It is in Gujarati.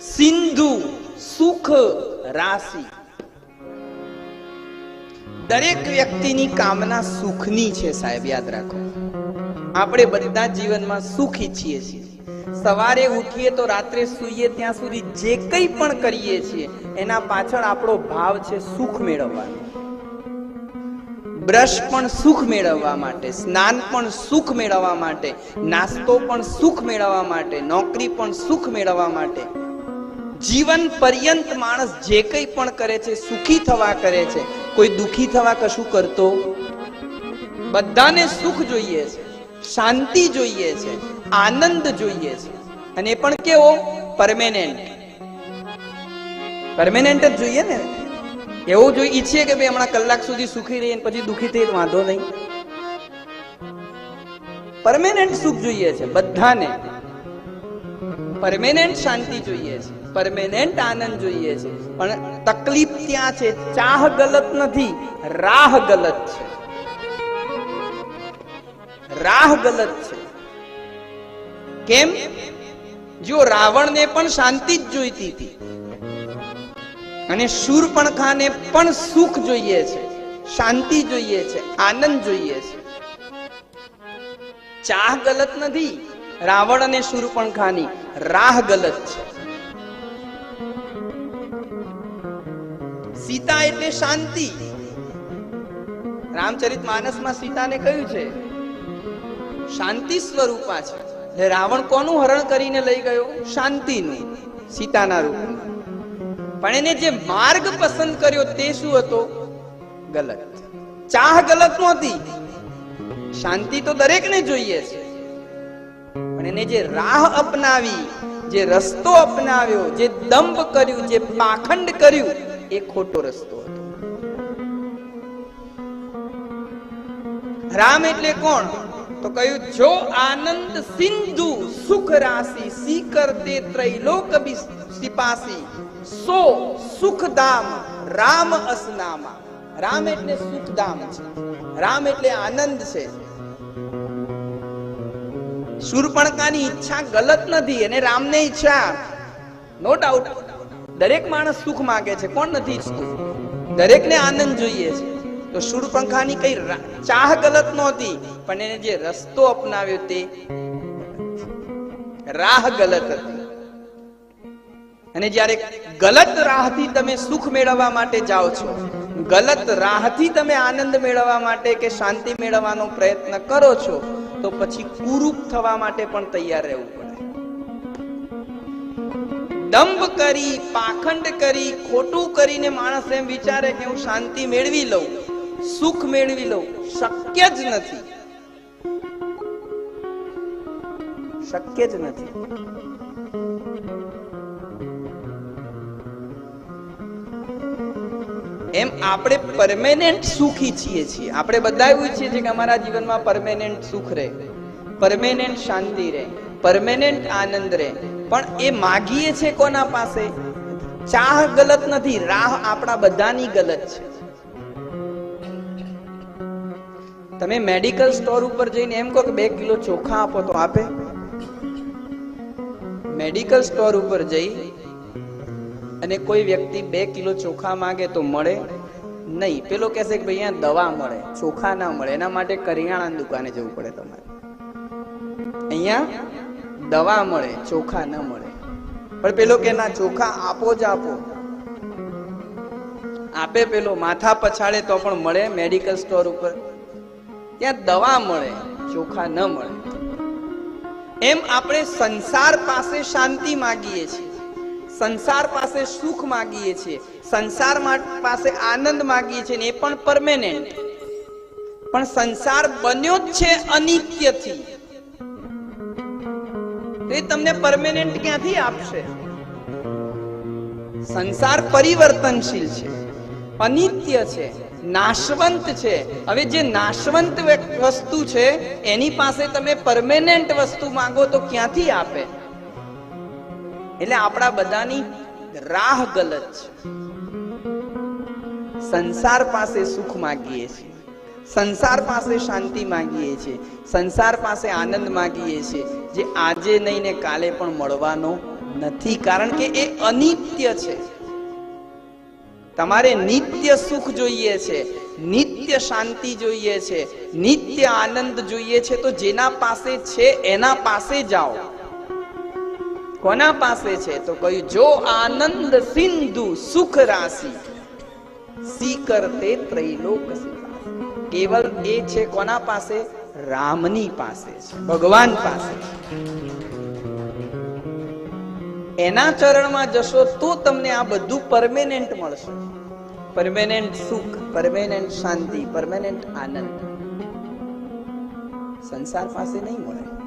સિંધુ સુખ રાશિ. દરેક વ્યક્તિની કામના સુખની છે સાહેબ, યાદ રાખો. આપણે બધા જીવનમાં સુખ ઈચ્છીએ છીએ. સવારે ઉઠીએ તો રાત્રે સૂઈએ ત્યાં સુધી જે કંઈ પણ કરીએ છીએ એના પાછળ આપણો ભાવ છે સુખ મેળવવાનો. બ્રશ પણ સુખ મેળવવા માટે, સ્નાન પણ સુખ મેળવવા માટે, નાસ્તો પણ સુખ મેળવવા માટે, નોકરી પણ સુખ મેળવવા માટે. જીવન પર્યંત માણસ જે કંઈ પણ કરે છે સુખી થવા કરે છે. કોઈ દુખી થવા કશું કરતો. બધાને સુખ જોઈએ છે, શાંતિ જોઈએ છે, આનંદ જોઈએ છે, અને એ પણ કેવો? પરમેનન્ટ. પરમેનન્ટ જ જોઈએ ને. એવું જોઈએ ઈચ્છીએ કે ભાઈ હમણાં કલાક સુધી સુખી રહીએ પછી દુખી થઈ વાંધો નહીં. પરમેનન્ટ સુખ જોઈએ છે બધાને. પરમેનન્ટ શાંતિ જોઈએ છે, પરમેનન્ટ આનંદ જોઈએ છે. પણ તકલીફ ત્યાં છે, ચાહ ગલત નથી, રાહ ગલત છે. રાહ ગલત છે. કેમ? જો રાવણને પણ શાંતિ જ જોઈતી હતી અને શૂર્પણખાને પણ સુખ જોઈએ છે, શાંતિ જોઈએ છે, આનંદ જોઈએ છે. ચાહ ગલત નથી રાવણ અને શૂર્પણખાની, રાહ ગલત છે. સીતા એટલે શાંતિ. રામચરિતમાનસમાં સીતાને કહ્યું છે શાંતિ સ્વરૂપા છે. એટલે રાવણ કોનું હરણ કરીને લઈ ગયો? શાંતિનું, સીતાના રૂપમાં. પણ એને જે માર્ગ પસંદ કર્યો તે શું હતો? ગલત. ચાહ ગલત નહોતી, શાંતિ તો દરેકને જોઈએ છે. પણ એને જે રાહ અપનાવી, જે રસ્તો અપનાવ્યો, જે દંભ કર્યું, જે પાખંડ કર્યું, એ ખોટો રસ્તો હતો. રામ એટલે કોણ? તો કહ્યું જો આનંદ સિંધુ સુખ રાશિ સી કરતે ત્રૈલોક સિપાસી સો સુખધામ રામ અસનામા. રામ એટલે સુખધામ છે, રામ એટલે આનંદ છે. શૂર્પણખાની ઈચ્છા ગલત નથી, અને રામને ઈચ્છા નો ડાઉટ. દરેક માણસ સુખ માંગે છે, કોણ નથી ઈચ્છતું? દરેકને આનંદ જોઈએ છે. તો શૂર્પણખાની કઈ ચાહ ગલત નહોતી, પણ એને જે રસ્તો અપનાવ્યો તે રાહ ગલત હતી. અને જ્યારે ગલત રાહથી તમે સુખ મેળવવા માટે જાઓ છો, ગલત રાહથી તમે આનંદ મેળવવા માટે કે શાંતિ મેળવવાનો પ્રયત્ન કરો છો, તો પછી કુરૂપ થવા માટે પણ તૈયાર રહેવું પડે. દંભ કરી, પાખંડ કરી, ખોટું કરીને માણસ એમ વિચારે કે હું શાંતિ મેળવી લઉં, સુખ મેળવી લઉં. શક્ય જ નથી, શક્ય જ નથી. એમ આપણે પરમેનન્ટ સુખ ઈચ્છીએ છીએ. આપણે બધા એવું ઈચ્છીએ છીએ કે અમારા જીવનમાં પરમેનન્ટ સુખ રહે, પરમેનન્ટ શાંતિ રહે, પરમેનન્ટ આનંદ રહે. પણ એ માગીએ છે કોના પાસે? ચાહ ગલત નથી, રાહ આપણા બધાની ગલત છે. તમે મેડિકલ સ્ટોર ઉપર જઈને એમ કહો કે 2 કિલો ચોખા આપો, તો આપે? મેડિકલ સ્ટોર ઉપર જઈ અને કોઈ વ્યક્તિ 2 કિલો ચોખા માંગે તો મળે નહીં. પેલો કહેશે કે ભાઈ અહીંયા દવા મળે, ચોખા ના મળે, એના માટે કરિયાણાની દુકાને જવું પડે તમારે. અહીંયા દવા મળે, ચોખા ન મળે. પણ પેલો કે ના, ચોખા આપો જ આપો. આપે પેલો, માથા પછાડે તો પણ મળે મેડિકલ સ્ટોર ઉપર. ત્યાં દવા મળે, ચોખા ન મળે. એમ આપણે સંસાર પાસે શાંતિ માંગીએ છીએ, સંસાર પાસે સુખ માંગીએ છીએ, સંસાર પાસે આનંદ માંગીએ છીએ, ને એ પણ પરમેનન્ટ. પણ સંસાર બન્યો જ છે અનિત્યથી, એ તમને પરમેનન્ટ ક્યાંથી આપશે? સંસાર પરિવર્તનશીલ છે, અનિત્ય છે, નાશવંત છે. હવે જે નાશવંત વસ્તુ છે એની પાસે તમે પરમેનન્ટ વસ્તુ માંગો તો ક્યાંથી આપે? એટલે આપણા બધાની રાહ ગલત છે. સંસાર પાસે સુખ માંગીએ છીએ, સંસાર પાસે શાંતિ માંગીએ છીએ, સંસાર પાસે આનંદ માંગીએ છીએ, જે આજે નહીં ને કાલે પણ મળવાનો નથી, કારણ કે એ અનિત્ય છે. તમારે નિત્ય સુખ જોઈએ છે, નિત્ય શાંતિ જોઈએ છે, નિત્ય આનંદ જોઈએ છે, તો જેના પાસે છે એના પાસે જાઓ. કોના પાસે છે? તો કહ્યું જો આનંદ સિંધુ સુખ રાશિ સી કરતે ત્રૈલોક સિવાય. કેવલ એ છે કોના પાસે? રામની પાસે છે, ભગવાન પાસે. એના ચરણમાં જશો તો તમને આ બધું પરમેનન્ટ મળશે. પરમેનન્ટ સુખ, પરમેનન્ટ શાંતિ, પરમેનન્ટ આનંદ સંસાર પાસે નહીં મળે.